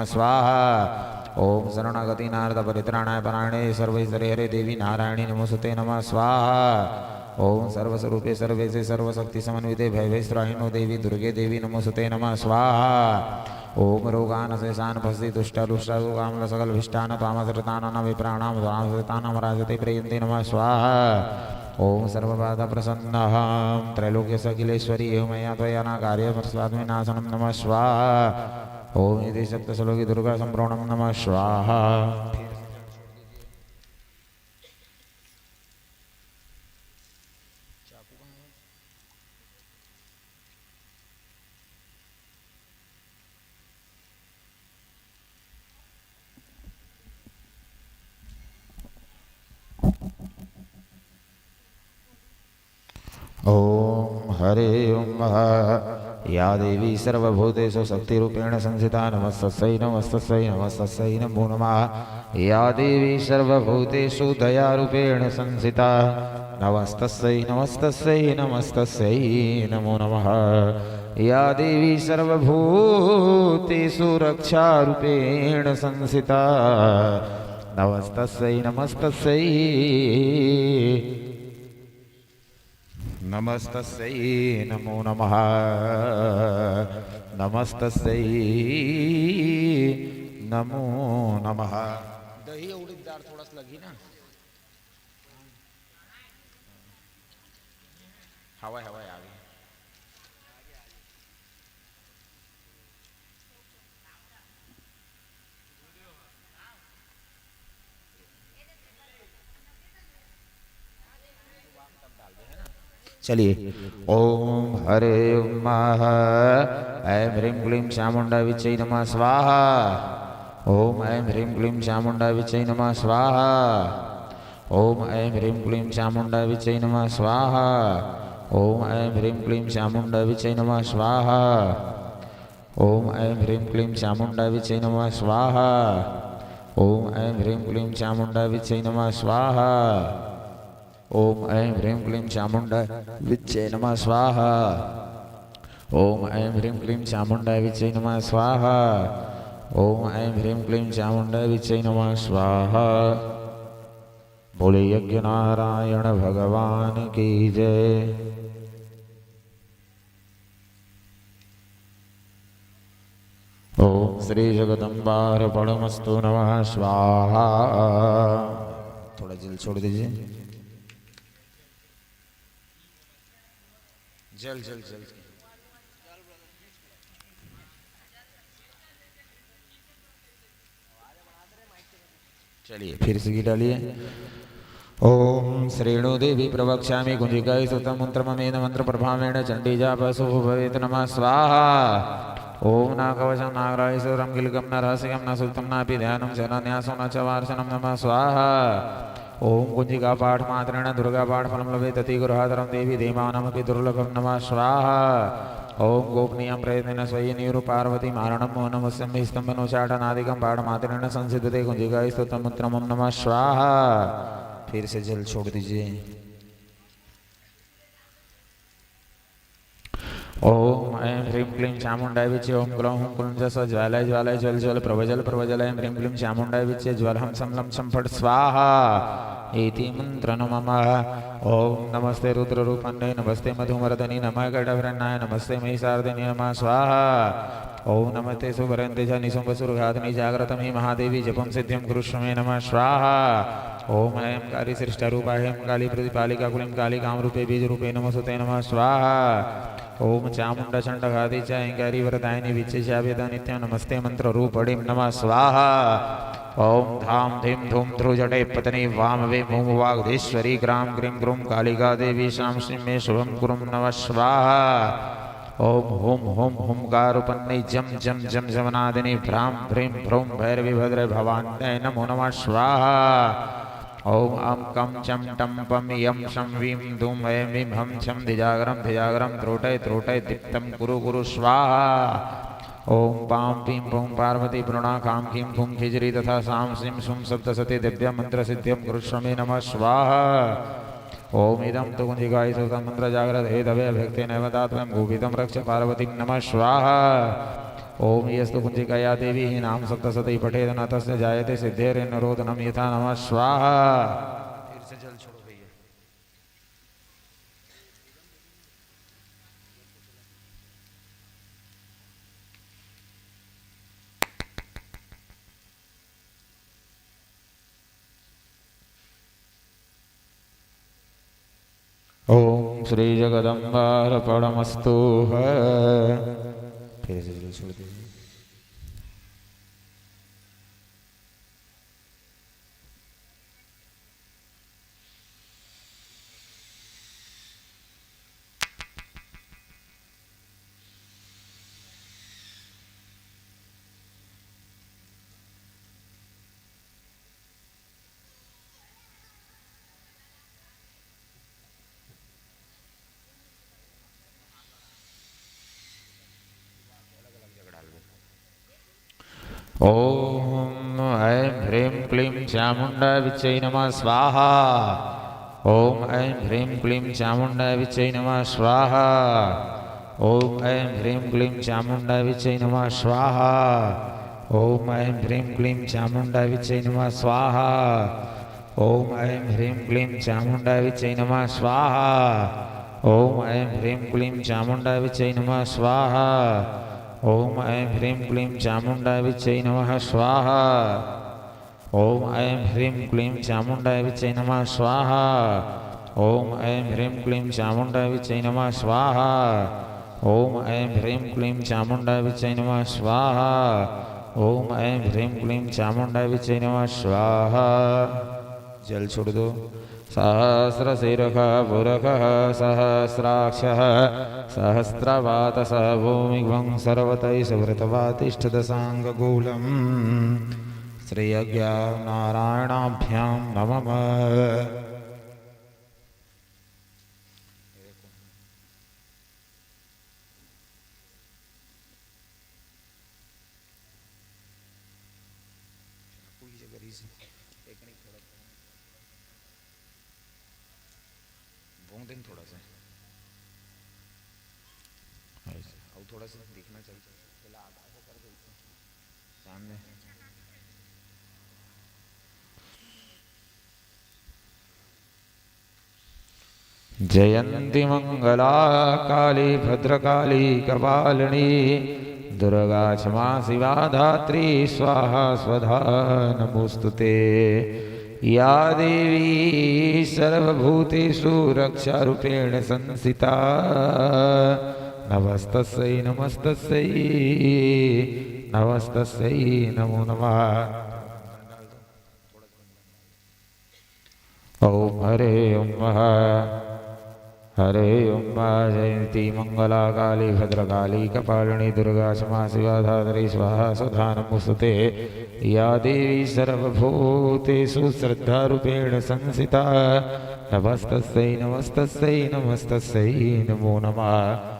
स्वाहा। ओम शरणागति नारद परित्राणाय परायणे सर्वैश्वर्य हरे देवी नारायणी नमोस्तुते नमः स्वाहा। ओम सर्वस्वरूपे सर्वेशे सर्वशक्ति समन्विते भैवेश्वराहिनो देवी दुर्गे देवी नमोस्तुते नमः स्वाहा। ओम रोगान शेषान भस्ति दुष्टालुष्टाम सकल भिष्टान तामसृतान विप्राणाम तामसृतानाम राजते प्रियन्ते नमः स्वाहा। ओम सर्वबाधा प्रसन्नः त्रैलोक्य सकिलेश्वरी एवमया त्वया न कार्य प्रस्वाद्विनाशनं नमः स्वाहा। ओम इति सप्तश्लोकी दुर्गा संप्रोणम नमः स्वाहा। ओम हरे ओम या देवी सर्वभूतेषु शक्तिरूपेण संस्थिता नमस्तस्यै नमस्तस्यै नमस्तस्यै नमो नमः। या देवी सर्वभूतेषु दयारूपेण संस्थिता नमस्तस्यै नमस्तस्यै नमस्तस्यै नमो नमः। या देवी सर्वभूतेषु रक्षारूपेण संस्थिता नमस्तस्यै नमस्तस्यै नमस्तस्यै नमो नमः। नमस्तस्यै नमो नमः। दही एवढीच दार थोडाच लगी ना हवाय हवाय आगे चलिए। ओम हरे ओम ऐं ह्रीं क्लीं चामुंडा विच्चै नमः स्वाहा। ओम ऐं ह्रीं क्लीं चामुंडा विच्चै नमः स्वाहा। ओम ऐं ह्रीं क्लीं चामुंडा विच्चै नमः स्वाहा। ओम ऐं ह्रीं क्लीं चामुंडा विच्चै नमः स्वाहा। ओम ऐं ह्रीं क्लीं चामुंडा विच्चै नमः स्वाहा। ओम ऐं ह्रीं क्लीं चामुंडा विच्चै नमः स्वाहा। ओम ऐं ह्रीं क्लीं चामुंडा विच्चै नमः स्वाहा। ओम ऐं ह्रीं क्लीं चामुंडा विच्चै नमः स्वाहा। ओम ऐं ह्रीं क्लीं चामुंडा विच्चै नमः स्वाहा। बोले यज्ञ नारायण भगवान की जय। ओम श्री जगदम्बार्पणमस्तु नमः स्वाहा। थोड़ा जल छोड़ दीजिए। जल जल जल चलिए फिर से डालिए। ओम श्रेणु देवी प्रवक्ष्यामि कुंजिकाय सुतम मंत्रमेन मंत्र प्रभावेण चंडी जापसु भवेत् नमः स्वाहा। ओम नागवशं नागरायसुरं किलकं न रहस्यं न सुप्तं नापि ध्यानं शरण्यासं न च वार्षणं नमः स्वाहा। ओम कुंजिका पाठ मात्रेण दुर्गा पाठ फलं लभेत् तति गृहातरं देवी धीमानमपि दुर्लभं नमः स्वाहा। ओम गोपनीयं प्रयत्नेन स्वयं पार्वती मारणं मौनमस्यं स्तंभनुचाटनादिकं पाठ मात्रेण संसिद्धते कुंजिकाय स्तुतं मंत्रमं नमः स्वाहा। फिर से जल छोड़ दीजिए। ओम ऐं ह्रीं क्लीं चामुंडाय विच्चे ओम ग्लौं हुं क्लूं च ज्वालाय ज्वालाय ज्वल ज्वल प्रभजल प्रभजल ऐं ह्रीं क्लीं चामुंडाय विच्चे ज्वल हम सं लं सं फट् स्वाहा इति मंत्र नमः। ओम नमस्ते रुद्ररूपन्ने नमस्ते मधुमर्दनि नमः गडभरन्नाय नमस्ते महिषार्दिनि नमः स्वाहा। ओम नमस्ते सुवरन्ते च निशुम्भसुरघातनि जाग्रतमि महादेवी जपं सिद्धिं कुरुष्व मे नमः स्वाहा। ओम ऐं काली सृष्टरूपाय ऐं काली प्रतिपालिका कुलीं कालिकामरूपे बीजरूपे नमोस्तुते नमः स्वाहा। ओम चामुंडा चंडघाती च ऐंकारी वरदायिनी विच्चेशाभ्यता नित्यं नमस्ते मंत्र रूपणीं नमः स्वाहा। ओम धाम धीम धूम ध्रुजटे पतनी वामवे मुमवागधीश्वरी ग्राम ग्रीं ग्रूम कालिका देवी शाम श्रीं मे शुभं कुरुं नमः स्वाहा। ओम हुम हुम हुंकारूपन्नै जम जम जम जमनादिनी भ्रां भ्रीं भ्रूं भैरवी भद्रे भवान्यै नमो नमः स्वाहा। ओम अं कं चं टं पं यं शं वीं धूं ऐं वीं हं छं धिजागरं त्रोटय त्रोटय दीप्तं कुरु कुरु स्वाहा। ओम पां पीं पौं पार्वती प्रणा खां खीं फूं खिजरी तथा सां सीं सुं सप्तसती दिव्य मंत्र सिद्धिं कुरुष्व मे नमः स्वाहा। ओम इदं तु कुंजिकाय सुतं मंत्र जाग्रत हेतवे भक्ति नैवतात्वं गोपितं रक्ष पार्वतीं नमः स्वाहा। ओम यस्तु कुंजिकया देवी नाम सप्तशती पठेद न तस्य जायते सिद्धेर्निरोधनम यथा नमः स्वाहा। फिर से जल छोड़ो भैया। ओम श्री जगदम्बार्पणमस्तु। फिर से जल छोड़ दीजिए। ओम ऐं ह्रीं क्लीं चामुण्डाय विच्चै नमः स्वाहा। ओम ऐं ह्रीं क्लीं चामुण्डाय विच्चै नमः स्वाहा। ओम ऐं ह्रीं क्लीं चामुण्डाय विच्चै नमः स्वाहा। ओम ऐं ह्रीं क्लीं चामुण्डाय विच्चै नमः स्वाहा। ओम ऐं ह्रीं क्लीं चामुण्डाय विच्चै नमः स्वाहा। ओम ऐं ह्रीं क्लीं चामुण्डाय विच्चै नमः स्वाहा। ओम ऐं ह्रीं क्लीं चामुण्डाय विच्चै नमः स्वाहा। ओम ऐं ह्रीं क्लीं चामुण्डाय विच्चै नमः स्वाहा। ओम ऐं ह्रीं क्लीं चामुण्डाय विच्चै नमः स्वाहा। ओम ऐं ह्रीं क्लीं चामुण्डाय विच्चै नमः स्वाहा। ओम ऐं ह्रीं क्लीं चामुण्डाय विच्चै नमः स्वाहा। जल छोड़ दो। सहस्रशिरः पुरखः सहस्राक्षः सहस्रवातसः भूमिभं सर्वतैः सुवृतवातिष्ठदशाङ्गगोलम् श्रेयज्ञा नारायणाभ्यां नमः। थोड़ा सा और थोड़ा सा दिखना चाहिए। पहले आधा से कर दो सामने। जयंती मंगला काली भद्रकाली कपालिनी दुर्गा क्षमा शिवा धात्री स्वाहा स्वधा नमोस्तुते। या देवी सर्वभूतेषु रक्षारूपेण संस्थिता नमस्तस्यै नमस्तस्यै नमस्तस्यै नमो नमः। ओम हरे ओम हरे ओम जयंती मंगला काली भद्रकाली कपालिनी दुर्गा क्षमा शिवा धात्री स्वाहा स्वधा नमोस्तुते। या देवी सर्वभूतेषु श्रद्धारूपेण संस्थिता नमस्तस्यै नमस्तस्यै नमस्तस्यै नमो नमः।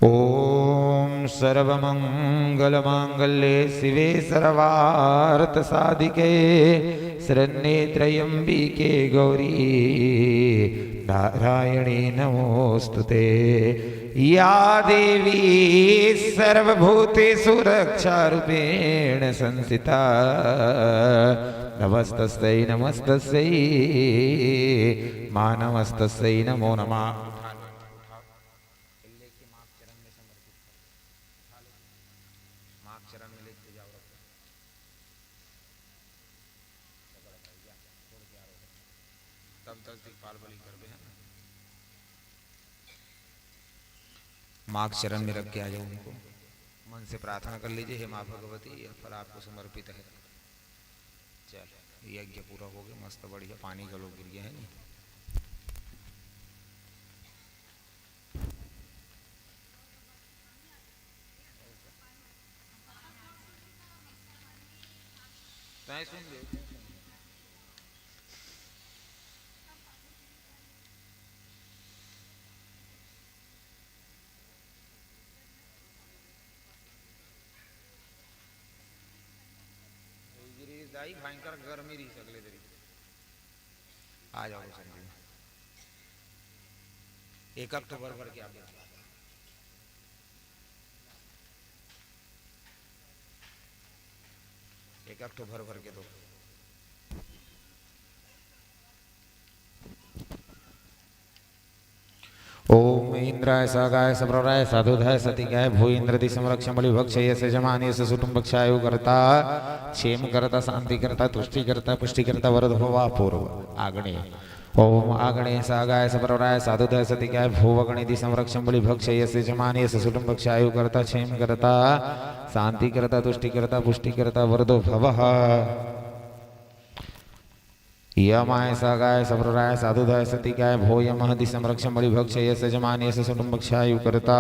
ओम सर्वमंगलमांगल्ये शिवे सर्वार्थसाधिके शरण्ये त्र्यंबिके गौरी नारायणी नमोस्तुते। या देवी सर्वभूतेषु रक्षारूपेण संस्थिता नमस्तस्यै नमस्तस्यै मानवस्तस्यै नमो नमः। माँ के चरण में रख के आ जाओ। उनको मन से प्रार्थना कर लीजिए, हे माँ भगवती यह फल आपको समर्पित है। चल यज्ञ पूरा हो गया, मस्त बढ़िया पानी का लोग गिर गया है नहीं। सुन लो। दाई भयंकर गर्मी रही सकले तरी आ जाओ संजी 1 अक्टूबर भर के आप 1 अक्टूबर भर के दो ओम इंद्राय सागाय सप्रराय साधुधाय सतिकाय भू इंद्रति संरक्षण बलि भक्षय से जमानीय से सुटुंब भक्षायु करता क्षेम करता शांति करता तुष्टि करता पुष्टि करता वरद भवा पूर्व आग्नेय ओम आग्नेय सागाय सप्रराय साधुधाय सतिकाय भू अग्निति संरक्षण बलि भक्षय से जमानीय से सुटुंब भक्षायु करता क्षेम करता शांति करता तुष्टि करता पुष्टि करता वरदो भवः यमाय सागाय सप्रराय साधुधाय सतिकाय भो यमहति संरक्षण बलि भक्षय से जमानीय से सुटुंब भक्षायु करता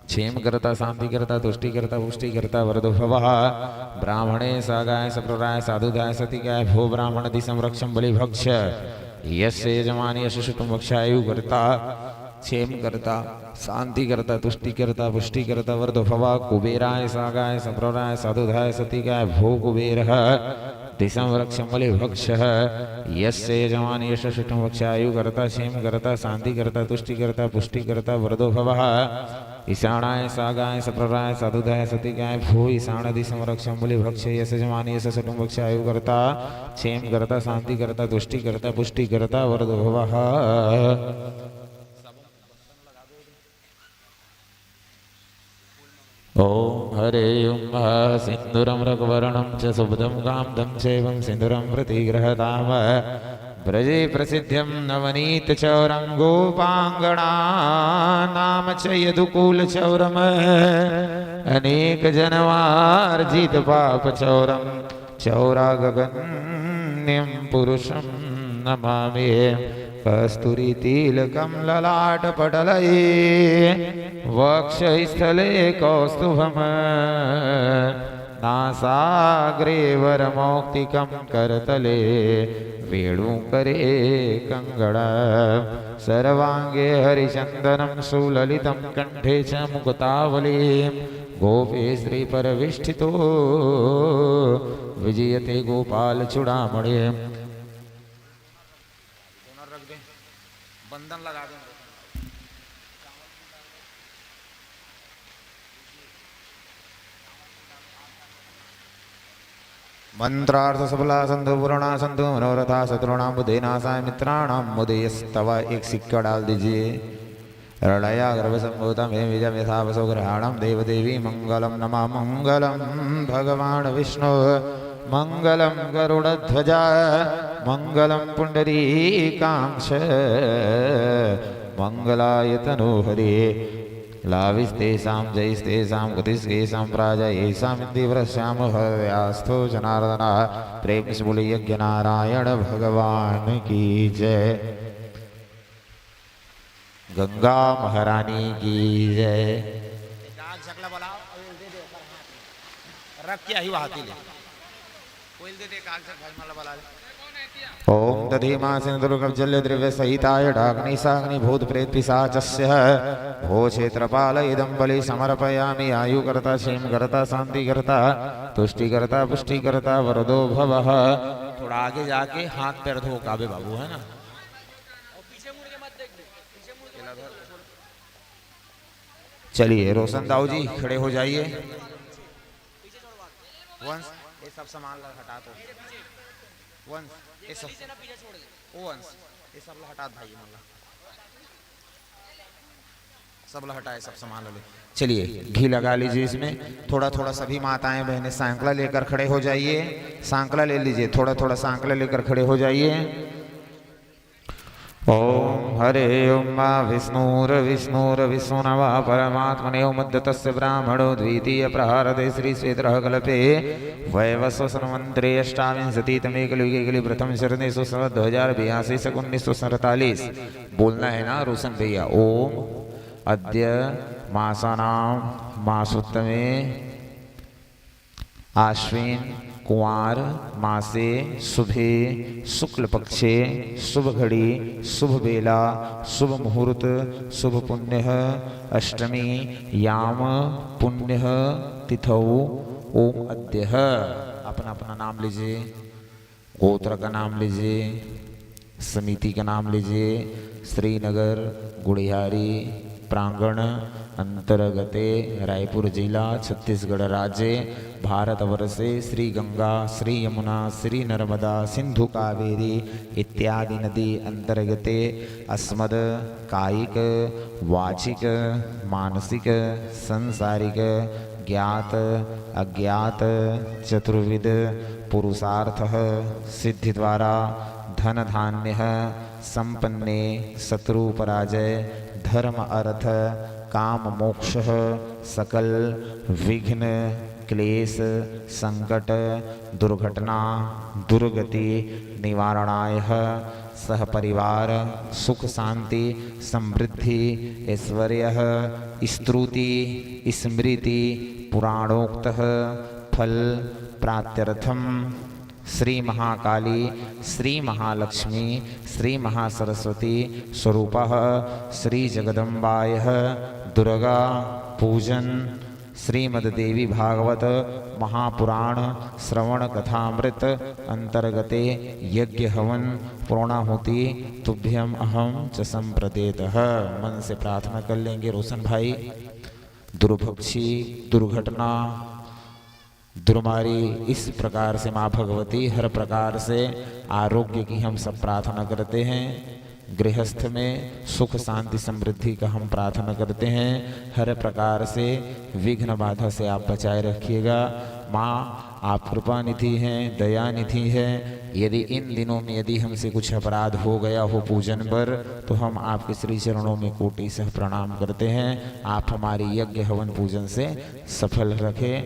क्षेम करता शांति करता तुष्टि करता पुष्टि करता वरदो भवः ब्राह्मणे सागाय सप्रराय साधुधाय सतिकाय भो ब्राह्मणति संरक्षण बलि भक्ष यस्य यजमानीय से सुटुंब भक्षायु करता क्षेम करता शांति करता तुष्टि करता पुष्टि करता वरदो भवः कुबेराय सागाय सप्रराय साधुधाय सतिकाय भो कुबेरः दिसंरक्षण बलि भक्ष यस्य यजमानीय से सुटुंब भक्षायु करता क्षेम करता शांति करता तुष्टि करता पुष्टि करता वरदो भवः ईशानाय सागाय सप्रराय साधुधाय सतिकाय भू ईशानदि संरक्षण बलि भक्ष यस्य यजमानीय से सुटुंब भक्षायु करता क्षेम करता शांति करता तुष्टि करता पुष्टि करता वरदो भवः ओम हरे सिंदूरम रघुवर्णम च सुभदम कामदम चैवं सिंदूरम प्रतिगृहताम ब्रजे प्रसिद्ध्यं नवनीत चौरं गोपांगना नाम च यदुकूल चौरम अनेक जनवार्जित पाप चौरम चौरागगण्यं पुरुषं नमामि कस्तूरी तिलकं ललाटपटलये वक्षस्थले कौस्तुभम् नासाग्रे वरमौक्तिकं करतले वेणुकरे कङ्गणं सर्वाङ्गे हरिचन्दनं सुललितं कण्ठे च मुक्तावलीं गोपे श्रीपरविष्ठितो विजयते गोपालचूडामणिम् बंधन लगा दें मंत्रार्थ सबला संधु पुराणा संधु मनोरथा शत्रुणाम बुधेनाशाय मित्राणाम मुदयस्तवा एक सिक्का डाल दीजिए हृदया गर्भ संभूतम हे विजय यथावसो ग्रहाणम देवदेवी मंगलम नमा मंगलम भगवान विष्णु मंगलम गरुड़ध्वजा मंगलम पुंडरीकाक्ष मंगलाय तनोहरे लाविस्तेषां जयस्तेषां गतिस्तेषां प्राजयेषां इन्दिवरश्याम हृदयास्थो जनार्दन प्रेम से बोले यज्ञ नारायण भगवान की जय गंगा महारानी की जय रख क्या ही वहां ओम दधीमा सिंधुर्गजल्य द्रव्य सहिताय डाग्निसाग्नि भूत प्रेत पिशाचस्य भो क्षेत्रपाल इदं बलि समर्पयामि आयु करता क्षेम करता शांति करता तुष्टि करता पुष्टि करता वरदो भवः थोड़ा आगे जाके हाथ पैर धो काबे बाबू है ना चलिए रोशन दाऊ जी खड़े हो जाइए वंश ये सब सामान हटा दो वंश ये सब वंश ये सब हटा भाई मतलब सब हटाए सब सामान ले चलिए घी लगा लीजिए इसमें थोड़ा थोड़ा सभी माताएं बहनें सांकला लेकर खड़े हो जाइए सांकला ले लीजिए थोड़ा थोड़ा सांकला लेकर खड़े हो जाइए ओम हरे उमा विष्णुर विष्णुनवा परमात्मने मद्दतस्य ब्राह्मणो द्वितीय प्रहारते श्री श्वेतरः कल्पे वैवस्वसन्वन्त्रे अष्टाविंशतितमे कलियुगे कलि प्रथम शरणे 2082 से 1947 बोलना है ना रोशन भैया ओम अद्य मासानां मासोत्तमे आश्विन कुंवार मासे शुभे शुक्ल पक्षे शुभ घड़ी शुभ बेला शुभ मुहूर्त शुभ पुण्य अष्टमी याम पुण्य तिथौ ओम अद्य आप अपना अपना नाम लीजिए, गोत्र का नाम लीजिए, समिति का नाम लीजिए। श्रीनगर गुड़ियारी प्रांगण अंतर्गते रायपुर जिला छत्तीसगढ़ राज्य भारत वर्षे श्री गंगा श्री यमुना श्री नर्मदा सिंधु कावेरी इत्यादि नदी अंतर्गते अस्मद कायिक वाचिक मानसिक सांसारिक ज्ञात अज्ञात चतुर्विध पुरुषार्थ सिद्धि द्वारा धन धान्य संपन्ने शत्रु पराजय धर्म अर्थ काम मोक्ष सकल विघ्न क्लेश संकट दुर्घटना दुर्गति निवारणाय सह परिवार सुख शांति समृद्धि ऐश्वर्य स्तुति स्मृति पुराणोक्त फल प्राप्त्यर्थम श्री महाकाली श्री महालक्ष्मी श्री महासरस्वती स्वरूपः श्री जगदम्बायः दुर्गा पूजन श्रीमद्देवी भागवत महापुराण श्रवण कथामृत अंतर्गते यज्ञ हवन पूर्णाहुति तुभ्यम अहम च संप्रदेतः। मन से प्रार्थना कर लेंगे रोशन भाई। दुर्भक्षी दुर्घटना दुर्मारी इस प्रकार से माँ भगवती हर प्रकार से आरोग्य की हम सब प्रार्थना करते हैं। गृहस्थ में सुख शांति समृद्धि का हम प्रार्थना करते हैं। हर प्रकार से विघ्न बाधा से आप बचाए रखिएगा। माँ आप कृपा निधि हैं, दया निधि है। यदि इन दिनों में यदि हमसे कुछ अपराध हो गया हो पूजन पर, तो हम आपके श्री चरणों में कोटि सह प्रणाम करते हैं। आप हमारी यज्ञ हवन पूजन से सफल रखें,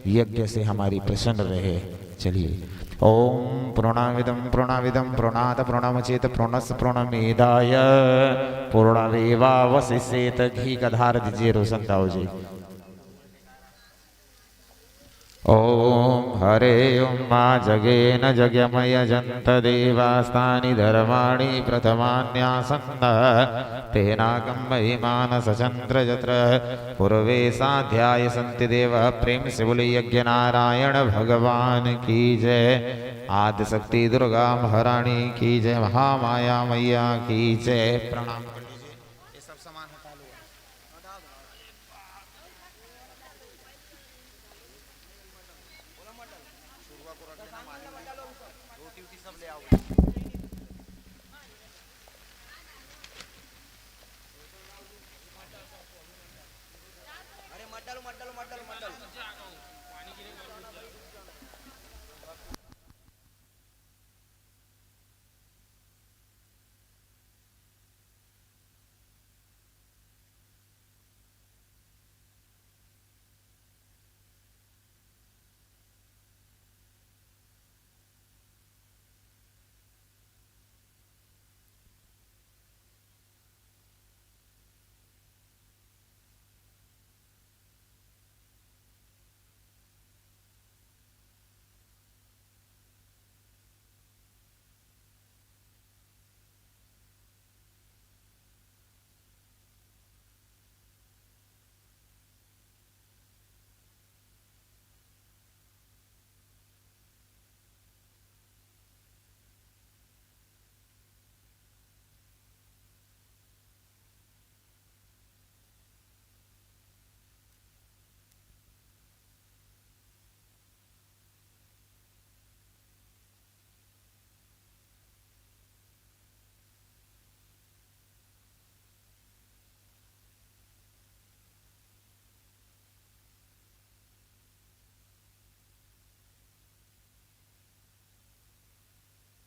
यज्ञ से हमारी प्रसन्न रहे। चलिए ओम पूर्णाविदं पूर्णात् पूर्णमुचेत पूर्णस्य पूर्णमेधाय पूर्णमेवावशिष्येत। घी का धार दीजिए रोशन दाऊ जी। ओम हरे ओम मा जगेन जगमय जंत देवास्तानि धर्माणि प्रथमान्यासन्न तेनाकं महिमान सचंद्र जत्र पूर्वे साध्याय संति देव। प्रेम से बोले यज्ञ नारायण भगवान की जय। आदि शक्ति दुर्गा महारानी की जय। महामाया मैया की जय। प्रणाम कर लीजिए। ये सब सामान हटा लो।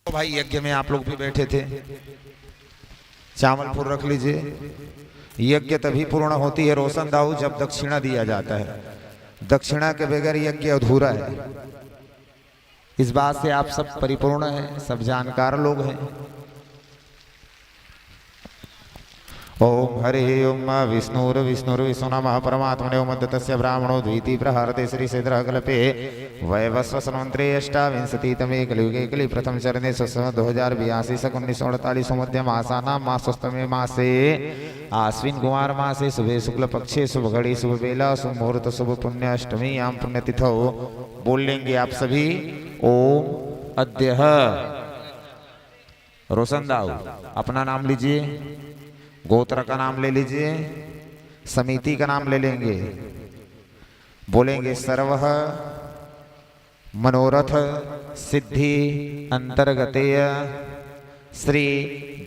तो भाई यज्ञ में आप लोग भी बैठे थे, चावल फूल रख लीजिए। यज्ञ तभी पूर्ण होती है रोशन दाऊ जब दक्षिणा दिया जाता है। दक्षिणा के बगैर यज्ञ अधूरा है। इस बात से आप सब परिपूर्ण हैं, सब जानकार लोग हैं। ओम हरे ओम विष्णुर्विष्णुर्विष्णुनमः परमात्मने ओम तस्य ब्राह्मणो द्वितीय प्रहारते श्री सिद्धकल्पे वैवस्वसन्वन्त्रे अष्टाविंशतितमे कलियुगे कलि प्रथम चरणे 2082 सक 1948 मध्य मासानां मासोस्तमे मासे आश्विन कुमार मासे शुभे शुक्ल पक्षे शुभ घड़ी शुभ बेला शुभ मुहूर्त शुभ पुण्य अष्टमी याम पुण्यतिथौ बोल लेंगे आप सभी। ओम अद्यः रोशनदाऊ अपना नाम लीजिए, गोत्र का नाम ले लीजिए, समिति का नाम ले लेंगे। बोलेंगे सर्वः मनोरथ सिद्धि अंतर्गतेय श्री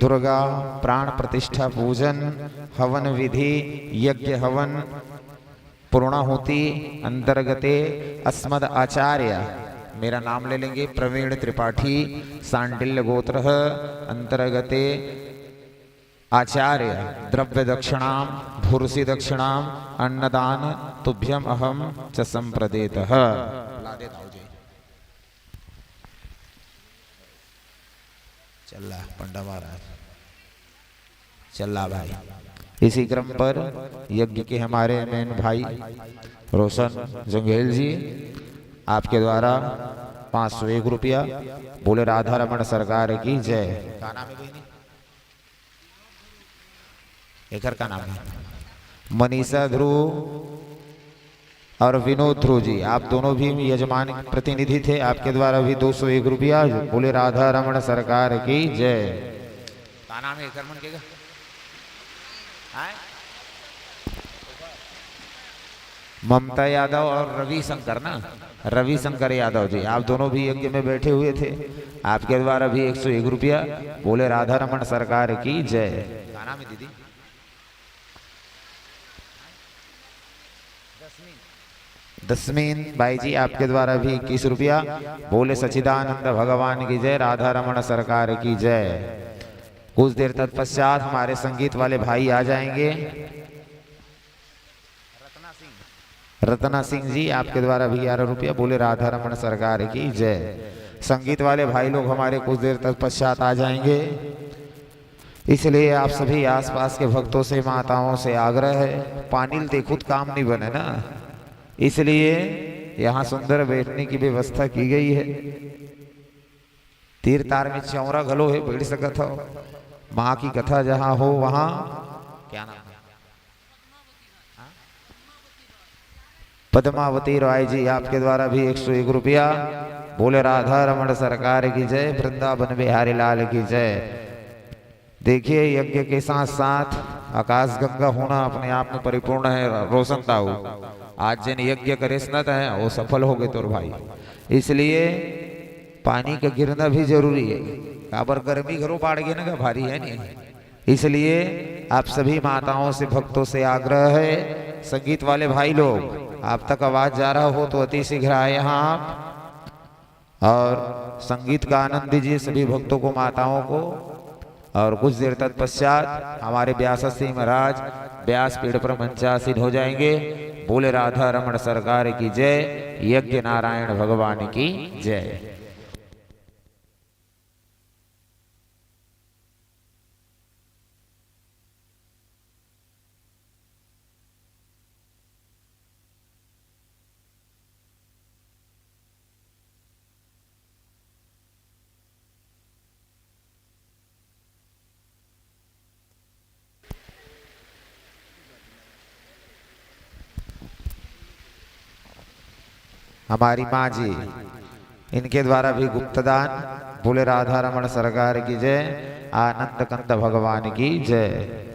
दुर्गा प्राण प्रतिष्ठा पूजन हवन विधि यज्ञ हवन पूर्णाहुति अंतर्गते अस्मद आचार्य, मेरा नाम ले लेंगे प्रवीण त्रिपाठी, सांडिल्य गोत्र अंतर्गते आचार्य द्रव्य दक्षिणाम भूर्षि दक्षिणाम अन्नदान तुभ्यम अहम च संप्रदेतः। चल पंडा महाराज चल भाई। इसी क्रम पर यज्ञ के हमारे मेन भाई रोशन जंगेल जी आपके द्वारा 501 रुपया बोले राधा रमण सरकार की जय। क्या नाम है बहनी? एकर का नाम है मनीषा ध्रुव और विनोद ध्रुव जी, आप दोनों भी यजमान प्रतिनिधि थे। आपके द्वारा भी 201 रुपया बोले राधा रमण सरकार की जय। क्या नाम है एकर मन के? ममता यादव और रवि शंकर ना, रवि शंकर यादव जी, आप दोनों भी यज्ञ में बैठे हुए थे। आपके द्वारा भी 101 रुपया बोले राधा रमण सरकार की जय। क्या नाम है दीदी? दसमीन भाई जी, आपके द्वारा भी 21 रुपया बोले सच्चिदानंद भगवान की जय, राधा रमण सरकार की जय। कुछ देर तत्पश्चात हमारे संगीत वाले भाई आ जाएंगे। रत्ना सिंह जी, आपके द्वारा भी 11 रुपया बोले राधा रमण सरकार की जय। संगीत वाले भाई लोग हमारे कुछ देर तत्पश्चात आ जाएंगे, इसलिए आप सभी आसपास के भक्तों से माताओं से आग्रह है, पानी ते खुद काम नहीं बने ना, इसलिए यहाँ सुंदर बैठने की व्यवस्था की गई है। तीर तार में चौरा घलो है, बैठ सकत हो। माँ की कथा जहाँ हो वहाँ क्या नाम है? पद्मावती राय जी, आपके द्वारा भी 101 रुपया बोले राधा रमण सरकार की जय, वृंदावन बिहारी लाल की जय। देखिए यज्ञ के साथ साथ आकाश गंगा होना अपने आप में परिपूर्ण है। रोशन ताऊ आज जिन यज्ञ करे स्नत है वो सफल हो गए तोर भाई, इसलिए पानी का गिरना भी जरूरी है। काबर गर्मी घरों पाड़ गए ना भारी है नहीं, इसलिए आप सभी माताओं से भक्तों से आग्रह है, संगीत वाले भाई लोग आप तक आवाज जा रहा हो तो अति शीघ्र आए यहाँ आप और संगीत का आनंद दीजिए सभी भक्तों को माताओं को। और कुछ देर तत्पश्चात हमारे व्यास सिंह महाराज व्यास पीठ पर मंचासीन हो जाएंगे। बोले राधा रमण सरकार की जय, यज्ञ नारायण भगवान की जय। हमारी माँ जी, इनके द्वारा भी गुप्तदान बोले राधा रमण सरकार की जय, आनंद कंत भगवान की जय।